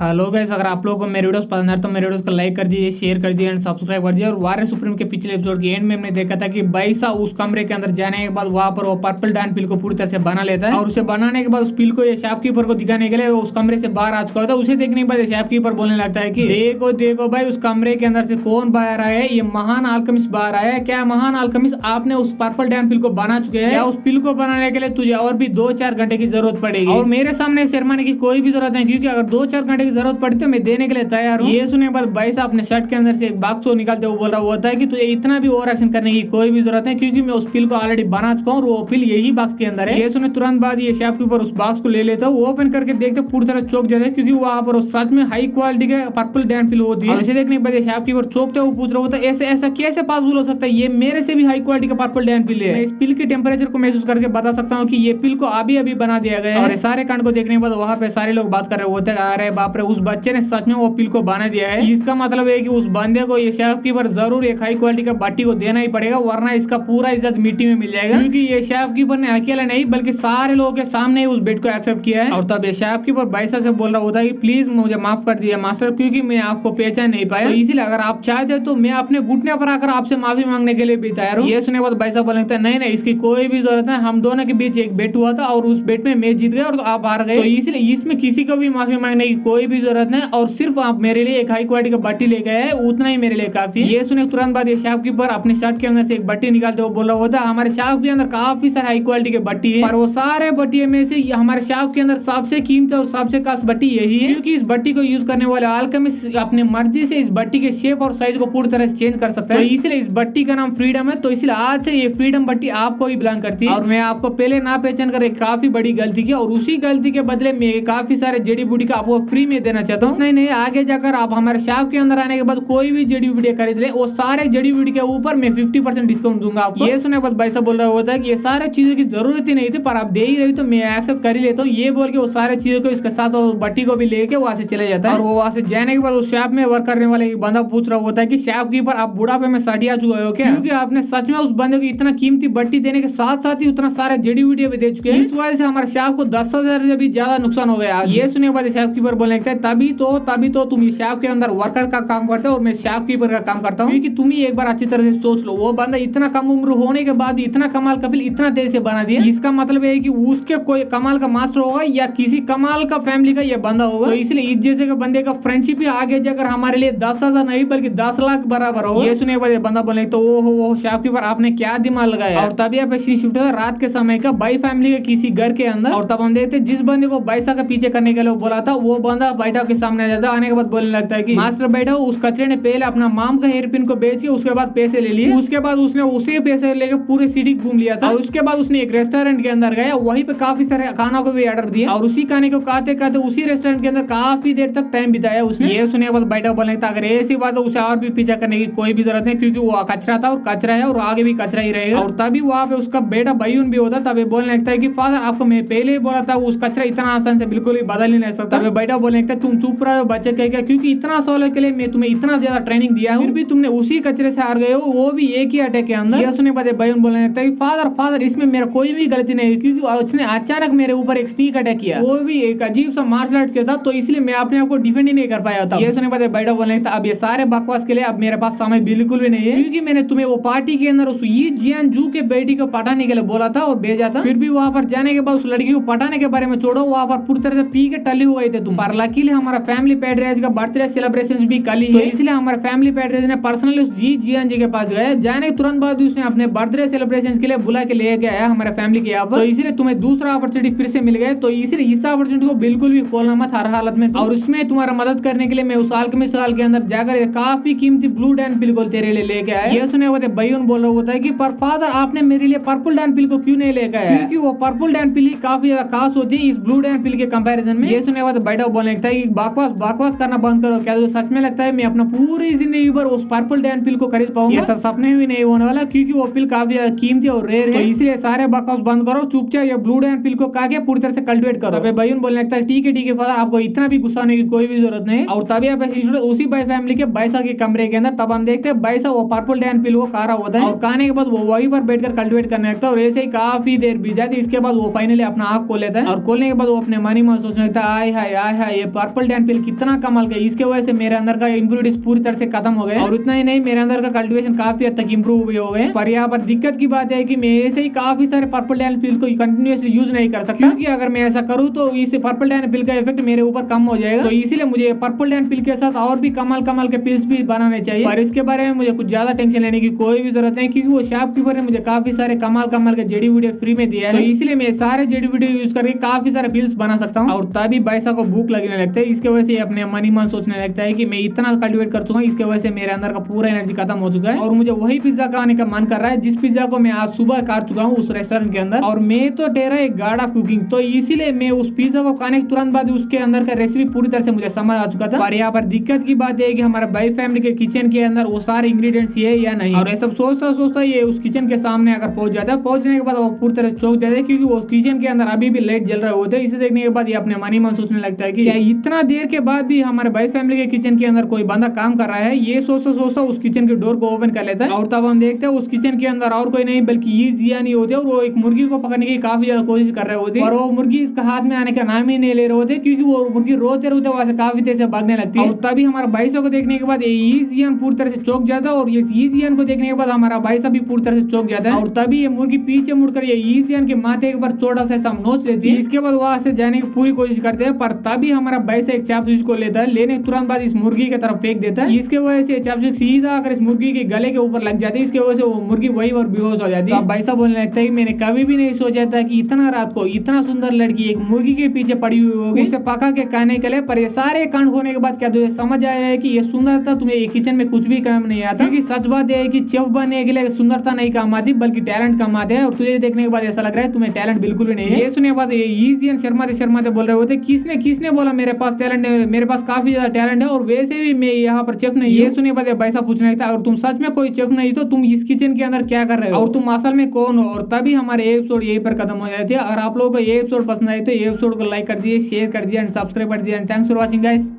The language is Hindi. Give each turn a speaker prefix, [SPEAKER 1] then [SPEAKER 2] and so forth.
[SPEAKER 1] हेलो गाइस, अगर आप लोगों को मेरे वीडियोस पसंद है तो मेरे वीडियोस को लाइक कर दीजिए, शेयर कर दीजिए एंड सब्सक्राइब कर दीजिए। और वारियर सुप्रीम के पिछले एपिसोड के एंड में हमने देखा था कि बैसा उस कमरे के अंदर जाने के बाद वहां पर वो पर्पल डायन पिल को पूरी तरह से बना लेता है और उसे बनाने के बाद उस पिल को ये शॉपकीपर को दिखाने के लिए उस कमरे से बाहर आ चुका होता है। उसे देखने के बाद शॉपकीपर बोलने लगता है कि देखो देखो भाई, उस कमरे के अंदर से कौन बाहर आया है? ये महान अल्केमिस्ट बाहर आया है। क्या महान अल्केमिस्ट, आपने उस पर्पल डायन पिल को बना चुके हैं या उस पिल को बनाने के लिए तुझे और भी 2-4 घंटे की जरूरत पड़ेगी और मेरे सामने शर्माने की कोई भी जरूरत नहीं, क्योंकि अगर 2-4 घंटे की जरूरत पड़ती है मैं देने के लिए तैयार हूँ। ये सुनने के बाद भाई साहब अपने शर्ट के अंदर से एक बॉक्स को निकालते हुए बोल रहा होता है कि तुझे इतना भी ओवर एक्शन करने की कोई भी जरूरत है, क्योंकि मैं उस पिल को ऑलरेडी बना चुका हूँ और वो पिल यही बॉक्स के अंदर है। ये सुने तुरंत बाद ये शॉपकीपर उस बॉक्स को ले लेता है, वो ओपन करके देखते पूरी तरह चौंक जाता है, क्योंकि वहां पर सच में हाई क्वालिटी का पर्पल डायन पिल होती है। इसे देखने के बाद शॉपकीपर चौंकते हुए पूछ रहा होता है ऐसे ऐसा कैसे पॉसिबल हो सकता है? ये मेरे से भी हाई क्वालिटी का पर्पल डायन पिल है। मैं इस पिल के टेम्परेचर को महसूस करके बता सकता हूँ कि ये पिल को अभी अभी बना दिया गया है। और सारे कांड को देखने के बाद वहाँ पे सारे लोग बात कर रहे होते हैं, अरे बाप रे, उस बच्चे ने सच में वो पिल को बना दिया है। इसका मतलब है कि उस बंदे को ये शॉपकीपर जरूर एक हाई क्वालिटी का बट्टी को देना ही पड़ेगा, वरना इसका पूरा इज्जत मिट्टी में मिल जाएगा। क्योंकि ये शॉपकीपर ने अकेला नहीं बल्कि सारे लोगों के सामने उस बेड को एक्सेप्ट किया है। और तब ये शॉपकीपर बैसा से बोल रहा होता है कि प्लीज मुझे माफ कर दिया मास्टर, क्योंकि मैं आपको पहचान नहीं पाया, तो इसलिए अगर आप चाहते तो मैं अपने घुटने पर आकर आपसे माफी मांगने के लिए भी तैयार हूँ। ये सुने बाद बैसा बोलने लगता है नहीं नहीं, इसकी कोई भी जरूरत है, हम दोनों के बीच एक बेट हुआ था और उस बेट में मैं जीत गया और आप हार गए, तो इसलिए इसमें किसी को भी माफी मांगने की कोई भी जरूरत नहीं और सिर्फ आप मेरे लिए एक हाई क्वालिटी का बट्टी लेके आए, उतना ही मेरे लिए काफी। ये सुने तुरंत बाद ये शॉपकीपर अपने शर्ट के अंदर से एक बट्टी निकालते हुए बोल रहा होता है हमारे शॉप के अंदर काफी सारे हाई क्वालिटी के बट्टी है, पर वो सारे बट्टी में से हमारे शॉप के अंदर सबसे कीमती और सबसे खास बट्टी यही है, क्योंकि इस बट्टी को यूज करने वाले अल्केमिस्ट अपनी मर्जी से इस बट्टी के शेप और साइज को पूरी तरह से चेंज कर सकता है। तो इसलिए इस बट्टी का नाम फ्रीडम है, तो इसलिए आज से ये फ्रीडम बट्टी आपको ही बिलोंग करती है। और मैं आपको पहले ना पहचान कर एक काफी बड़ी गलती की और उसी गलती के बदले में काफी सारे जड़ी बूटी का आपको फ्री में देना चाहता हूँ। नहीं नहीं, आगे जाकर आप हमारे शॉप के अंदर आने के बाद कोई भी जड़ी बूटी खरीद ले, वो सारे जड़ी बूटी के ऊपर मैं 50% डिस्काउंट दूंगा आपको। ये सुने बाद भाई साहब बोल रहा होता है कि ये सारे चीजों की जरूरत ही नहीं थी, पर आप दे ही रही तो मैं एक्सेप्ट कर ही लेता हूँ। ये बोल के वो सारे चीजों को इसके साथ बट्टी को भी लेके वहां से चले जाता है। और वो वहां से जाने के बाद उस शॉप में वर्क करने वाले एक बंदा पूछ रहा होता है कि शॉपकीपर आप बुढ़ापे में सटिया चुके हो क्या? क्योंकि आपने सच में उस बंदे को इतना कीमती बट्टी देने के साथ साथ ही उतना सारे जड़ी बूटी भी दे चुके हैं, इस वजह से हमारे शॉप को 10,000 से भी ज्यादा नुकसान हो गया। ये सुने के बाद शॉपकीपर बोलने लगता है तभी तो तुम इस शॉप के अंदर वर्कर का काम करते हो और मैं शॉपकीपर का काम करता हूँ, क्योंकि तुम ही एक बार अच्छी तरह से सोच लो, वो बंदा इतना कम उम्र होने के बाद इतना कमाल का पिल इतना देर से बना दिया, इसका मतलब है कि उसके कोई कमाल का मास्टर होगा या किसी कमाल का फैमिली का ये बंदा होगा। तो इसलिए इस जैसे का बंदे का फ्रेंडशिप भी आगे जाकर हमारे लिए 10,000 नहीं बल्कि 10 लाख बराबर हो। ये सुने बाद बंदा बोले तो वो शॉपकीपर आपने क्या दिमाग लगाया? और तभी आप शिफ्ट होता रात के समय का बाई फैमिली के किसी घर के अंदर, और तब हम देखते जिस बंदे को बैसा का पीछे करने के लिए बोला था वो बंदा बैठा के सामने आ जाता है। आने के बाद बोलने लगता है कि मास्टर बैठा, उस कचरे ने पहले अपना माम का हेयर पिन को बेच के उसके बाद पैसे ले लिए, उसके बाद उसने उसे पैसे लेके पूरे सिटी घूम लिया था। और उसके बाद उसने एक रेस्टोरेंट के अंदर गया, वहीं पे काफी सारे खाना को भी ऑर्डर दिया और उसी खाने को खाते खाते उसी रेस्टोरेंट के अंदर काफी देर तक टाइम बिताया उसने। ये सुने बाद बैठा बोलने लगता अगर ऐसी बात है उसे और भी पीछा करने की कोई भी जरूरत नहीं, क्योंकि वो कचरा था और कचरा है और आगे भी कचरा ही रहेगा। और तभी वहाँ पे उसका बेटा बैयून भी होता, तभी बोलने लगता है कि फादर आपको मैं पहले ही बोला था उस कचरा इतना आसान से बिल्कुल ही बदल ही नहीं सकता। तभी बेटा बोलने लगता है तुम चुप रहे हो बच्चे कह गया, क्योंकि इतना सालों के लिए मैं तुम्हें इतना ज्यादा ट्रेनिंग दिया फिर भी तुमने उसी कचरे से हार गए हो, वो भी एक ही अटैक के अंदर। यह सुनने बाद बैयून बोलने लगता है फादर इसमें मेरा कोई भी गलती नहीं है, क्योंकि उसने अचानक मेरे ऊपर एक स्नीक अटैक किया, वो भी एक अजीब सा मार्शल आर्ट किया था, तो इसलिए मैं अपने आप को डिफेंड ही नहीं कर पाया था। ये सुनने बाद बैठा बोलने लगता अब ये सारे बकवास के लिए अब मेरे पास समय बिल्कुल भी नहीं है, क्योंकि मैंने तुम्हें वो पार्टी के अंदर उस ये जियान जू के बेटी को पटाने के लिए बोला था और भेजा था, फिर भी वहां पर जाने के बाद उस लड़की को पटाने के बारे में छोड़ो, वहां पर पूरी तरह से पी के टली हुए थे तुम। पर लकीली हमारा फैमिली पैट्रियज का बर्थडे सेलिब्रेशन भी कल ही है, इसलिए हमारे फैमिली पैट्रियज ने पर्सनली उस जियान जी के पास गए, जाने के तुरंत बाद उसने अपने बर्थडे सेलिब्रेशन के लिए बुला के ले गया हमारे फैमिली के यहाँ पर, तो इसलिए तुम्हें दूसरा अपॉर्चुनिटी फिर से मिल गया, तो इसलिए इस अपॉर्चुनिटी को बिल्कुल भी खोलना मत हर हालत में। और उसमें तुम्हारा मदद करने के लिए मैं उस अल्केमिस्ट साल के अंदर जाकर काफी कीमती ब्लू डायन पिल को तेरे लिए लेके आया। ये सुने हुए बैयून बोल रहा होता है कि पर फादर आपने मेरे लिए पर्पल डायन पिल को क्यों नहीं लेके आया? क्योंकि वो पर्पल डायन पिल काफी ज्यादा खास होती है इस ब्लू डायन पिल के कंपैरिजन में। ये सुने बाद बैठा बोलने लगता है कि बकवास करना बंद करो, क्या सच में लगता है मैं अपना पूरी जिंदगी भर उस पर्पल डायन पिल को खरीद पाऊंगा? ये सपने भी नहीं होने वाला, क्योंकि वो पिल काफी ज्यादा कीमती और रेयर है, तो इसलिए सारे बकवास बंद करो, चुपचाप ये ब्लू डायन पिल को काके पूरी तरह से कल्टिवेट करो। तभी बैयून बोलने लगता है ठीक है फादर, आपको इतना भी गुस्सा होने की कोई भी जरूरत नहीं। और तभी आप उसी बाई फैमिली के बैसा के कमरे के अंदर तब हम देखते हैं बैसा वो पर्पल डायन पिल को खा रहा होता है और खाने के बाद वो वहीं पर बैठकर कल्टिवेट करने लगता है, और ऐसे ही काफी देर बीत जाती है। इसके बाद वो फाइनली अपना आंख खोल लेता है और खोलने के बाद वो अपने मनी में सोचने लगता है आय हाय ये पर्पल डैन पिल कितना कमाल का, इसके वजह से मेरे अंदर का इंप्रूविटीज पूरी तरह से खत्म हो गए और उतना ही नहीं मेरे अंदर का कल्टीवेशन काफी हद तक इंप्रूव भी हो गए। पर यहाँ पर दिक्कत की बात है कि मैं ऐसे ही काफी सारे पर्पल डैन पिल को कंटिन्यूअसली यूज नहीं कर सकता, क्योंकि अगर मैं ऐसा करूँ तो इस पर्पल डैन पिल का इफेक्ट मेरे ऊपर कम हो जाएगा। तो इसीलिए मुझे पर्पल डैन पिल के साथ और भी कमाल कमाल के पिल्स भी बनाने चाहिए, पर इसके बारे में मुझे कुछ ज्यादा टेंशन लेने की कोई भी जरूरत नहीं, क्योंकि वो शॉपकीपर ने मुझे काफी सारे कमाल कमाल के जड़ी बूटी फ्री में दिया है। तो इसलिए मैं सारे जड़ी बूटी यूज करके काफी सारे पिल्स बना सकता हूँ। और तभी बैसा को भूख लगने लगता है, इसके वजह से अपने मन ही मन सोचने लगता है कि मैं इतना कल्टीवेट कर चुका हूँ, इसके वजह से मेरे अंदर का पूरा एनर्जी खत्म हो चुका है और मुझे वही पिज्जा खाने का मन कर रहा है जिस पिज्जा को मैं आज सुबह काट चुका हूँ उस रेस्टोरेंट के अंदर। और मैं तो ठहरा एक गार्ड ऑफ कुकिंग, तो इसीलिए मैं उस पिज्जा को खाने के तुरंत बाद उसके अंदर का रेसिपी पूरी तरह से मुझे समझ आ चुका था। पर यहाँ पर दिक्कत की बात है कि हमारा बाई फैमिली के किचन के अंदर वो सारे इंग्रेडिएंट्स ये या नहीं, और ये सब सोचता सोचता ये उस किचन के सामने अगर पहुंच जाता है, पहुंचने के बाद वो पूरी तरह चौंक जाता है, क्योंकि वो किचन के अंदर अभी भी लाइट जल रहे होते हैं। इसे देखने के बाद ये अपने मन ही मन सोचने लगता है कि क्या इतना देर के बाद भी हमारे बाई फैमिली के किचन के अंदर कोई बंदा काम कर रहा है। ये सोचता सोचता उस किचन के डोर को ओपन कर लेता है और तब हम देखते हैं उस किचन के अंदर और कोई नहीं बल्कि ये जिया नहीं होते और वो एक मुर्गी को पकड़ने की काफी ज्यादा कोशिश कर रहे होते और वो मुर्गी इसका हाथ में आने का नाम ही नहीं ले रहे होते, क्योंकि वो मुर्गी रोते रोते वहां से काफी तेज से भागने लगती है। और तभी हमारा भाईसा को देखने के बाद ये जियान पूरी तरह से चौंक जाता है और ये जियान को देखने के बाद हमारा भाईसा भी पूरी तरह से चौंक जाता है। और तभी ये मुर्गी पीछे मुड़कर ये जियान के माथे एक बार छोटा सा ऐसा नोच लेती है। इसके बाद वहां से जाने की पूरी कोशिश करते हैं, पर तभी हमारा भाईसा एक चापस्टिक को लेता है, लेने के तुरंत बाद इस मुर्गी की तरफ फेंक देता है। इसके वजह से चापस्टिक सीधा अगर इस मुर्गी के गले के ऊपर लग जाती है, इसके वजह से वो मुर्गी वही और बेहोश हो जाती है। तो भाईसा बोलने लगता है कि मैंने कभी भी नहीं सोचा था कि इतना रात को इतना सुंदर लड़की एक मुर्गी के पीछे पड़ी हुई होगी उसे पका के खाने के लिए। पर ये सारे कांड होने के बाद क्या तुझे समझ आया है कि ये सुंदरता तुम्हें ये किचन में कुछ भी काम नहीं आता, क्योंकि सच बात है कि शेफ बनने के लिए सुंदरता नहीं काम आती बल्कि टैलेंट काम आते हैं। और तुझे देखने के बाद ऐसा लग रहा है तुम्हें टैलेंट बिल्कुल भी नहीं है। ये सुनने के बाद ये शर्माते शर्माते बोल रहे होते किसने बोला मेरे पास टैलेंट है, मेरे पास काफी ज्यादा टैलेंट है और वैसे भी मैं यहाँ पर शेफ नहीं। ये सुनने के बाद भाईसा पूछने लगता है और तुम सच में कोई शेफ नहीं तो तुम इस किचन के अंदर क्या कर रहे हो और तुम असल में कौन हो। और तभी हमारे एपिसोड यहीं पर खत्म हो जाती है। अगर आप लोगों को ये एपिसोड पसंद आए तो ये एपिसोड को लाइक कर दिए, शेयर कर दिया एंड सब्सक्राइब कर दिया and thanks for watching guys.